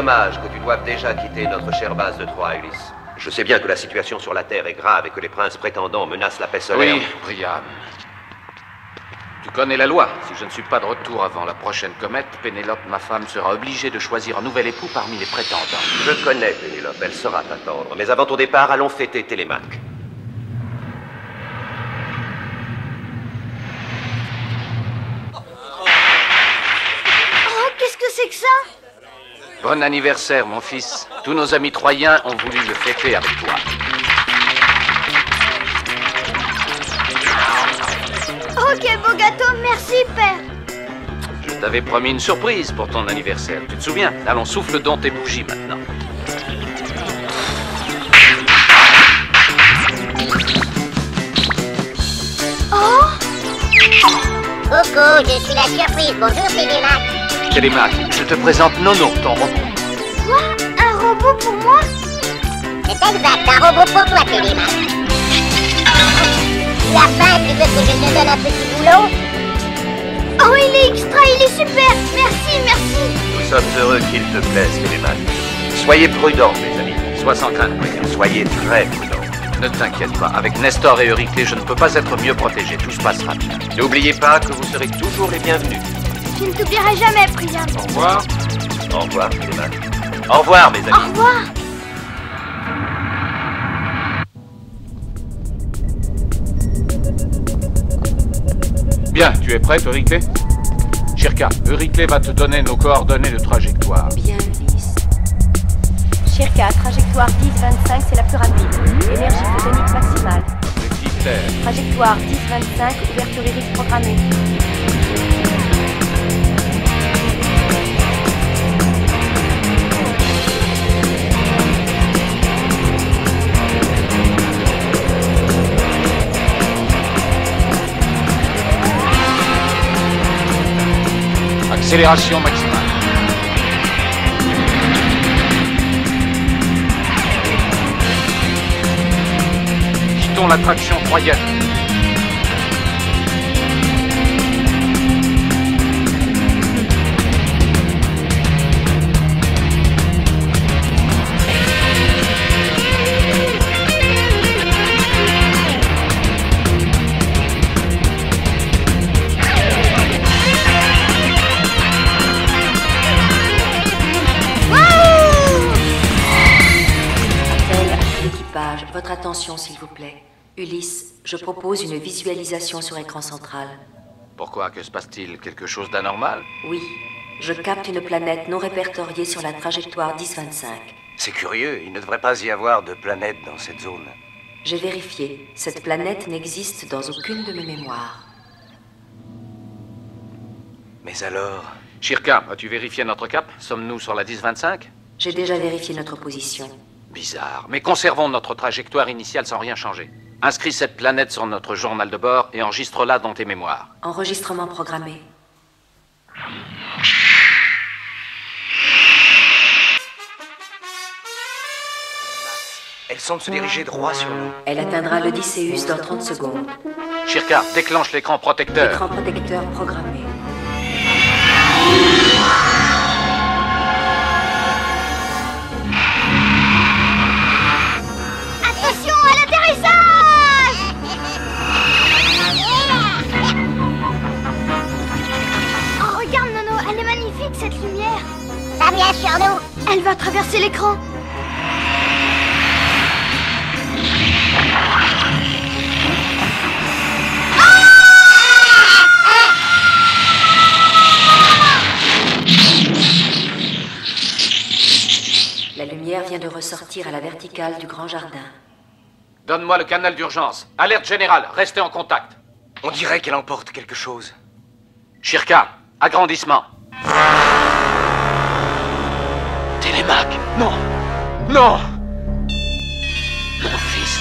dommage que tu doives déjà quitter notre chère base de Troie, Ulysse. Je sais bien que la situation sur la Terre est grave et que les princes prétendants menacent la paix solaire. Oui, Priam. Tu connais la loi. Si je ne suis pas de retour avant la prochaine comète, Pénélope, ma femme, sera obligée de choisir un nouvel époux parmi les prétendants. Je connais Pénélope, elle saura t'attendre. Mais avant ton départ, allons fêter Télémaque. Oh, qu'est-ce que c'est que ça? Bon anniversaire, mon fils. Tous nos amis troyens ont voulu le fêter avec toi. Oh, quel beau gâteau, merci, père. Je t'avais promis une surprise pour ton anniversaire. Tu te souviens? Allons, souffle dans tes bougies maintenant. Oh! Coucou, je suis la surprise. Bonjour, Télémaque. Télémaque, je te présente Nono, ton robot. Quoi? Un robot pour moi? C'est exact, un robot pour toi, Télémaque. Tu as faim, tu veux que je te donne un petit boulot? Oh, il est extra, il est super. Merci, merci. Nous sommes heureux qu'il te plaise, Télémaque. Soyez prudents, mes amis. Sois sans crainte, Priam. Soyez très prudents. Ne t'inquiète pas, avec Nestor et Euryclée, je ne peux pas être mieux protégé. Tout se passera bien. N'oubliez pas que vous serez toujours les bienvenus. Je ne t'oublierai jamais, Priam. Au revoir. Au revoir, Télémaque. Au revoir, mes amis. Au revoir. Bien, tu es prête, Euryclée? Shirka, Euryclée va te donner nos coordonnées de trajectoire. Bien, Ulysse. Shirka, trajectoire 10-25, c'est la plus rapide. Énergie photonique maximale. Objectif Terre. Trajectoire 10-25, ouverture iris programmée. Accélération maximale. Quittons l'attraction troyenne. Votre attention, s'il vous plaît. Ulysse, je propose une visualisation sur écran central. Pourquoi? Que se passe-t-il? Quelque chose d'anormal? Oui, je capte une planète non répertoriée sur la trajectoire 10-25. C'est curieux, il ne devrait pas y avoir de planète dans cette zone. J'ai vérifié. Cette planète n'existe dans aucune de mes mémoires. Mais alors... Shirka, as-tu vérifié notre cap? Sommes-nous sur la 10-25? J'ai déjà vérifié notre position. Bizarre, mais conservons notre trajectoire initiale sans rien changer. Inscris cette planète sur notre journal de bord et enregistre-la dans tes mémoires. Enregistrement programmé. Elles semblent se diriger droit sur nous. Elle atteindra l'Odysseus dans 30 secondes. Shirka, déclenche l'écran protecteur. Écran protecteur programmé. Attention à l'atterrissage! Oh, regarde, Nono, elle est magnifique, cette lumière. Ça vient sur nous. Elle va traverser l'écran. La lumière vient de ressortir à la verticale du grand jardin. Donne-moi le canal d'urgence. Alerte générale, restez en contact. On dirait qu'elle emporte quelque chose. Shirka, agrandissement. Télémaque, non. Non. Mon fils.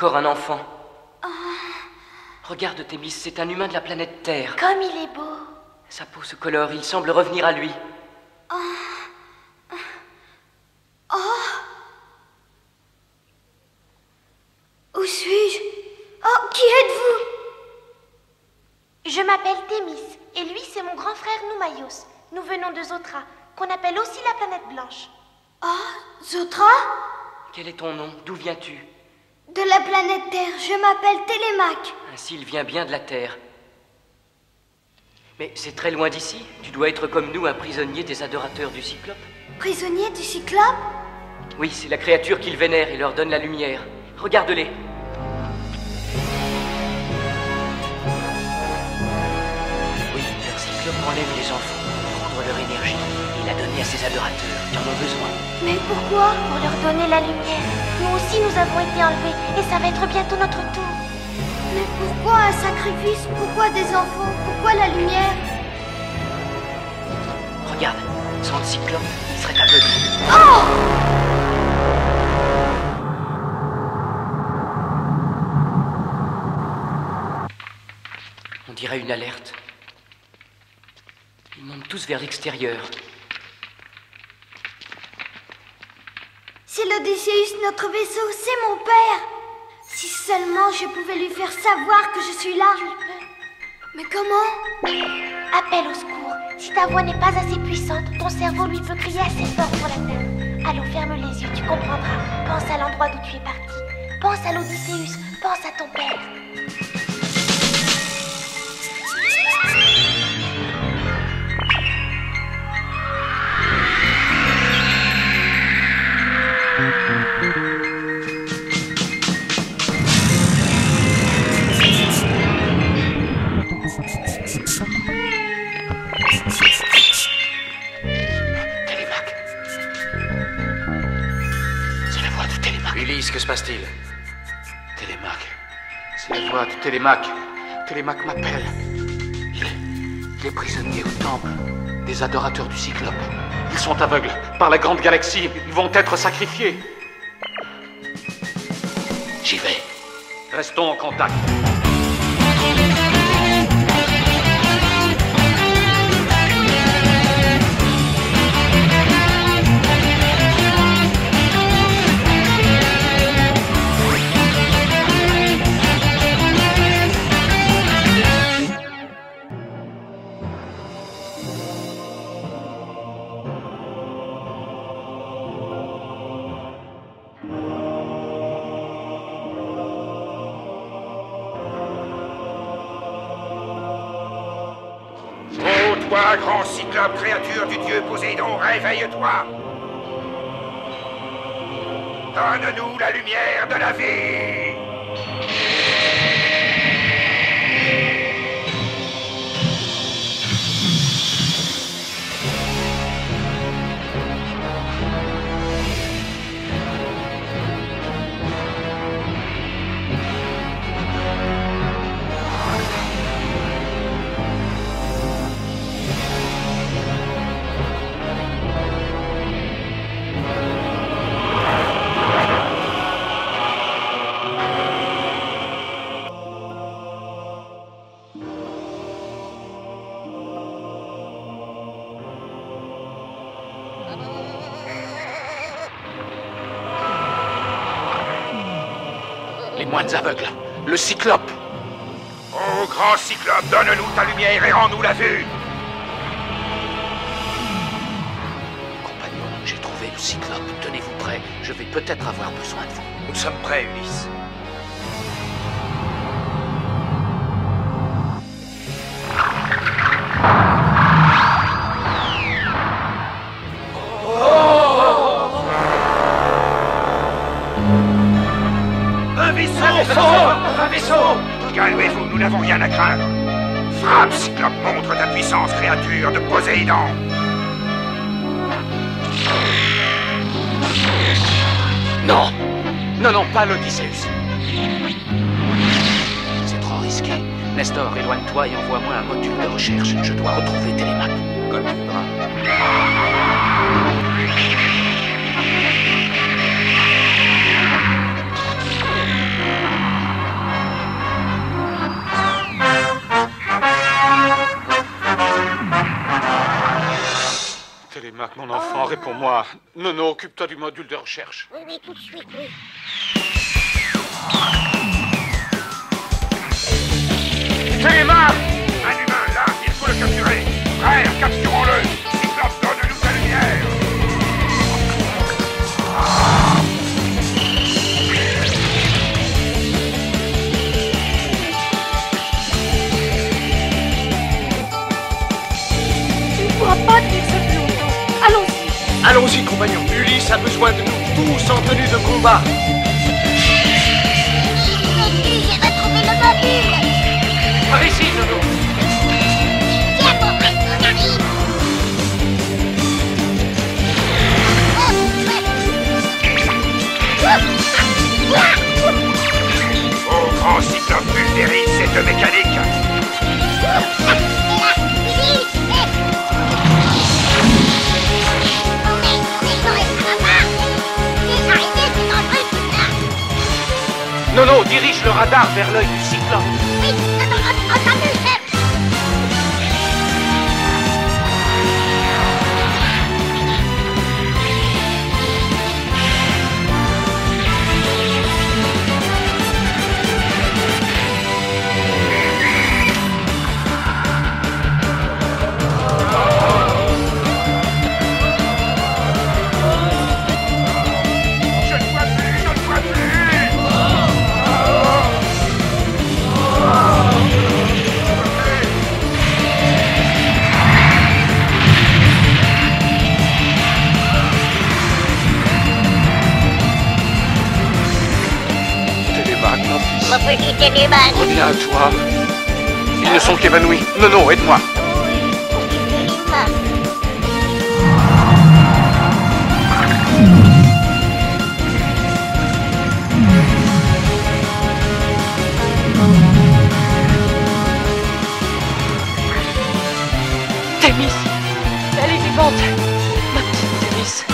Encore un enfant. Regarde, Thémis, c'est un humain de la planète Terre. Comme il est beau. Sa peau se colore, il semble revenir à lui. Où suis-je? Oh, qui êtes-vous? Je m'appelle Thémis, et lui c'est mon grand frère Noumaios. Nous venons de Zotra, qu'on appelle aussi la planète blanche. Oh, Zotra? Quel est ton nom? D'où viens-tu? De la planète Terre, je m'appelle Télémaque. Ainsi, il vient bien de la Terre. Mais c'est très loin d'ici. Tu dois être comme nous, un prisonnier des adorateurs du Cyclope. Prisonnier du Cyclope? Oui, c'est la créature qu'ils vénèrent et leur donne la lumière. Regarde-les. Oui, leur Cyclope enlève les enfants pour prendre leur énergie et la donner à ses adorateurs qui en ont besoin. Mais pourquoi? Pour leur donner la lumière. Nous aussi nous avons été enlevés, et ça va être bientôt notre tour. Mais pourquoi un sacrifice? Pourquoi des enfants? Pourquoi la lumière? Regarde, sans le Cyclope, il serait aveugle. Oh! On dirait une alerte. Ils montent tous vers l'extérieur. C'est l'Odysseus, notre vaisseau, c'est mon père. Si seulement je pouvais lui faire savoir que je suis là. Tu le peux. Mais comment? Appelle au secours. Si ta voix n'est pas assez puissante, ton cerveau lui peut crier assez fort pour l'atteindre. Allons, ferme les yeux, tu comprendras. Pense à l'endroit d'où tu es parti. Pense à l'Odysseus, pense à ton père. Télémaque. C'est la voix de Télémaque. Ulysse, que se passe-t-il? Télémaque. C'est la voix de Télémaque. Télémaque m'appelle. Il est prisonnier au temple des adorateurs du Cyclope. Ils sont aveugles par la grande galaxie. Ils vont être sacrifiés. J'y vais. Restons en contact. Toi, grand cyclope, créature du dieu Poséidon, réveille-toi! Donne-nous la lumière de la vie! Les moines aveugles. Le Cyclope. Oh, grand cyclope, donne-nous ta lumière et rends-nous la vue! Compagnons, j'ai trouvé le Cyclope. Tenez-vous prêts. Je vais peut-être avoir besoin de vous. Nous sommes prêts, Ulysse. Un vaisseau! Calmez-vous, nous n'avons rien à craindre. Frappe, cyclope, montre ta puissance, créature de Poséidon! Non. Non, pas l'Odysseus. C'est trop risqué. Nestor, éloigne-toi et envoie-moi un module de recherche. Je dois retrouver Télémaque. Comme tu voudras. Télémaque, mon enfant, réponds-moi. Nono, occupe-toi du module de recherche. Oui, tout de suite, oui. Télémaque! Un humain, là, il faut le capturer. Frère, capturons-le. Cyclope, donne-nous ta lumière. Tu ne pourras pas tenir ça plus longtemps. Allons-y. Allons-y, compagnons. Ulysse a besoin de nous tous en tenue de combat. J'ai retrouvé le module. Par ici, Nono. Tiens, mon frère, on arrive. Oh, grand Cyclope, pulvérise cette mécanique. Nono, dirige le radar vers l'œil du Cyclope. Oui, entendu, chef. Je ne vois plus, je ne vois plus. Télémaque, mon fils. Mon petit Télémaque. Reviens à toi. Ils ne sont qu'évanouis. Nono, aide-moi. Thémis. Elle est vivante. Ma petite Thémis.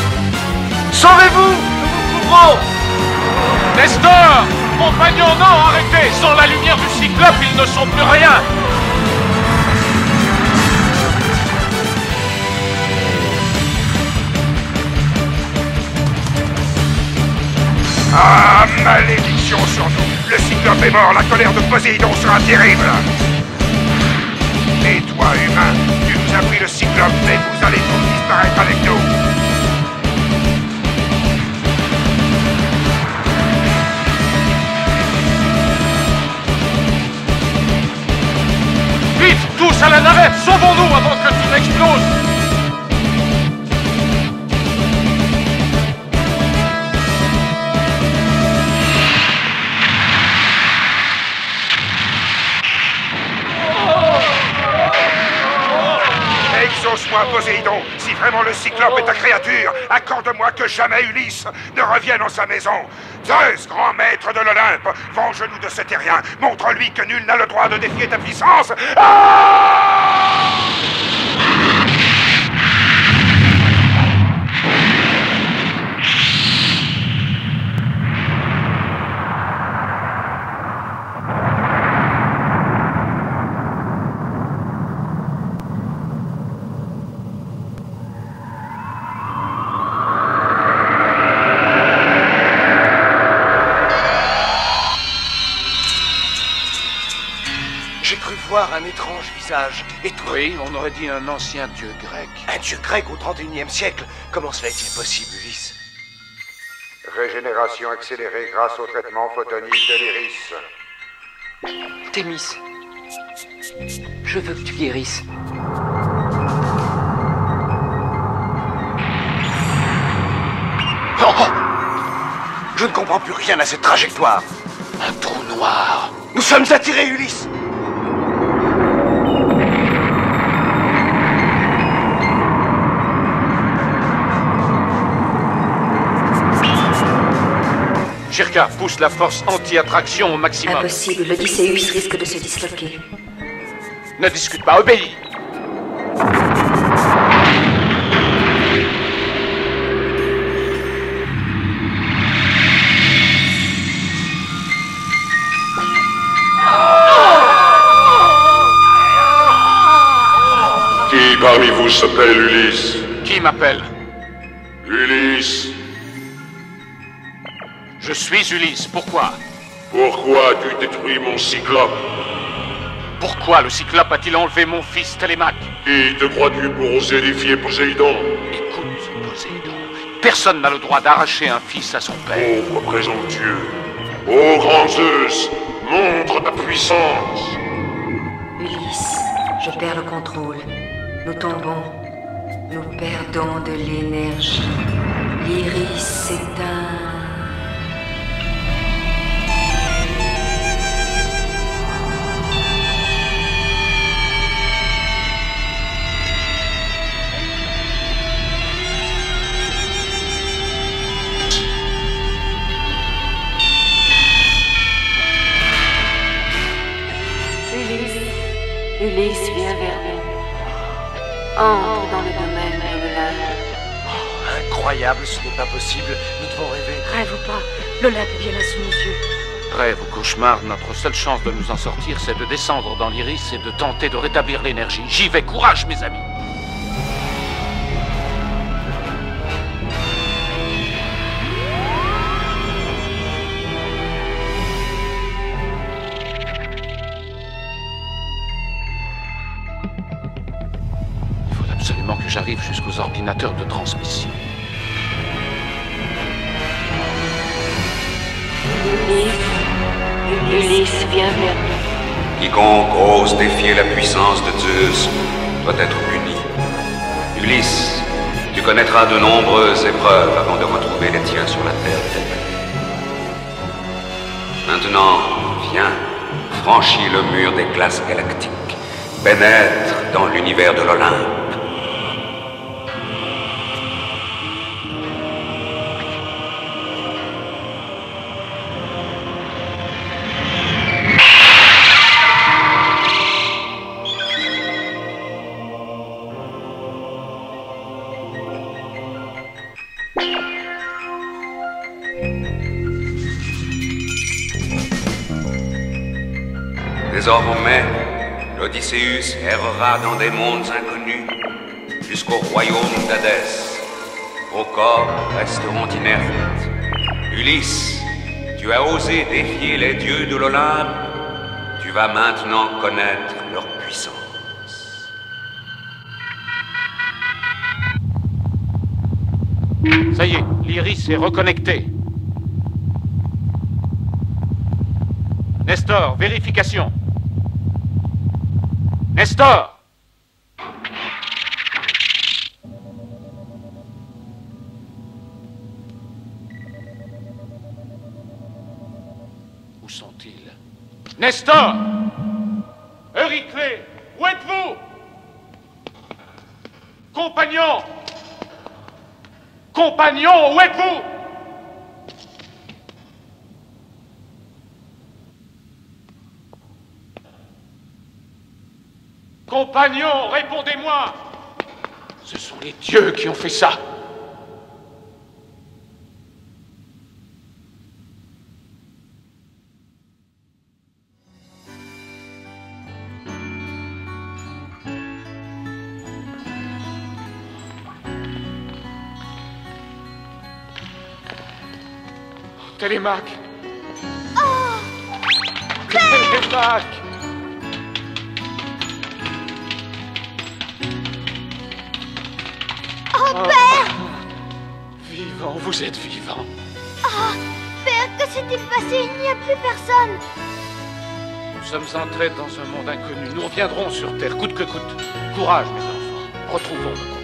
Sauvez-vous! Nous vous couvrons! Nestor! Compagnon, non, arrêtez! Sans la lumière du Cyclope, ils ne sont plus rien! Ah, malédiction sur nous. Le Cyclope est mort, la colère de Poséidon sera terrible. Et toi, humain, tu nous as pris le Cyclope, mais vous allez tous disparaître avec nous. Vite, tous à la navette! Sauvons-nous avant que tout n'explose! Exauce-moi, Poséidon. Si vraiment le Cyclope est ta créature, accorde-moi que jamais Ulysse ne revienne en sa maison. Zeus, grand maître de l'Olympe, venge-nous de ce terrien. Montre-lui que nul n'a le droit de défier ta puissance. Ah! J'ai cru voir un étrange visage. Et toi? Oui, on aurait dit un ancien dieu grec. Un dieu grec au XXIe siècle? Comment cela est-il possible, Ulysse? Régénération accélérée grâce au traitement photonique de l'iris. Thémis, je veux que tu guérisses. Oh! Je ne comprends plus rien à cette trajectoire. Un trou noir. Nous sommes attirés, Ulysse. Shirka, pousse la force anti-attraction au maximum. Impossible, l'Odysseus risque de se disloquer. Ne discute pas, obéis. Qui parmi vous s'appelle Ulysse? Qui m'appelle? Ulysse. Je suis Ulysse, pourquoi? Pourquoi tu détruis mon cyclope? Pourquoi le cyclope a-t-il enlevé mon fils Télémaque? Qui te crois-tu pour oser défier Poséidon? Écoute, Poséidon, personne n'a le droit d'arracher un fils à son père. Pauvre présomptueux. Ô grand Zeus, montre ta puissance. Ulysse, je perds le contrôle. Nous tombons. Nous perdons de l'énergie. L'iris s'éteint. Ulysse, viens vers nous. Entre dans le domaine de l'Olympe. Oh, incroyable, ce n'est pas possible. Nous devons rêver. Rêve ou pas, l'Olympe est bien là sous nos yeux. Rêve ou cauchemar, notre seule chance de nous en sortir, c'est de descendre dans l'Iris et de tenter de rétablir l'énergie. J'y vais, courage, mes amis. Que j'arrive jusqu'aux ordinateurs de transmission. Ulysse, viens vers nous. Quiconque ose défier la puissance de Zeus doit être puni. Ulysse, tu connaîtras de nombreuses épreuves avant de retrouver les tiens sur la terre de tes pères. Maintenant, viens, franchis le mur des glaces galactiques, pénètre dans l'univers de l'Olympe. Désormais, l'Odysseus errera dans des mondes inconnus jusqu'au royaume d'Hadès. Vos corps resteront inertes. Ulysse, tu as osé défier les dieux de l'Olympe. Tu vas maintenant connaître leur puissance. Ça y est, l'Iris est reconnecté. Nestor, vérification. Nestor! Où sont-ils? Nestor! Euryclée, où êtes-vous? Compagnons! Compagnons, où êtes-vous? Compagnons, répondez-moi! Ce sont les dieux qui ont fait ça! Télémaque! Oh! Télémaque! Oh, Père! Vivant, vous êtes vivant. Oh, Père, que s'est-il passé? Il n'y a plus personne. Nous sommes entrés dans un monde inconnu. Nous reviendrons sur Terre, coûte que coûte. Courage, mes enfants. Retrouvons nos compagnons.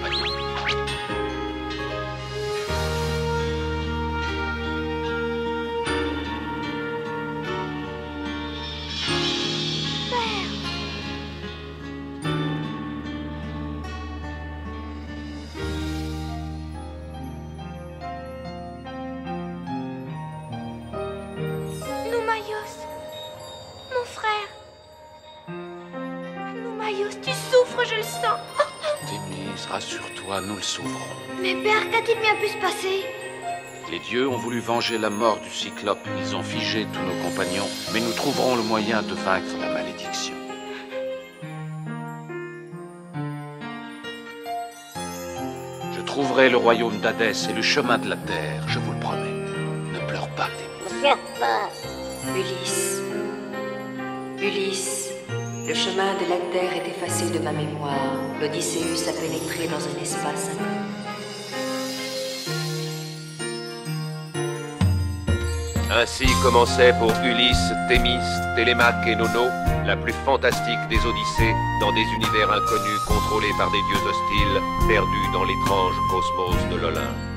Je le sens. Thémis, rassure-toi, nous le sauverons. Mais Père, qu'a-t-il bien pu se passer? Les dieux ont voulu venger la mort du Cyclope. Ils ont figé tous nos compagnons, mais nous trouverons le moyen de vaincre la malédiction. Je retrouverez le royaume d'Hadès et le chemin de la terre, je vous le promets. Ne pleure pas, Thémis. Ne pleure pas. Ulysse. Ulysse. Le chemin de la terre est effacé de ma mémoire. L'Odysseus a pénétré dans un espace inconnu. Ainsi commençait pour Ulysse, Thémis, Télémaque et Nono la plus fantastique des Odyssées dans des univers inconnus contrôlés par des dieux hostiles perdus dans l'étrange cosmos de l'Olympe.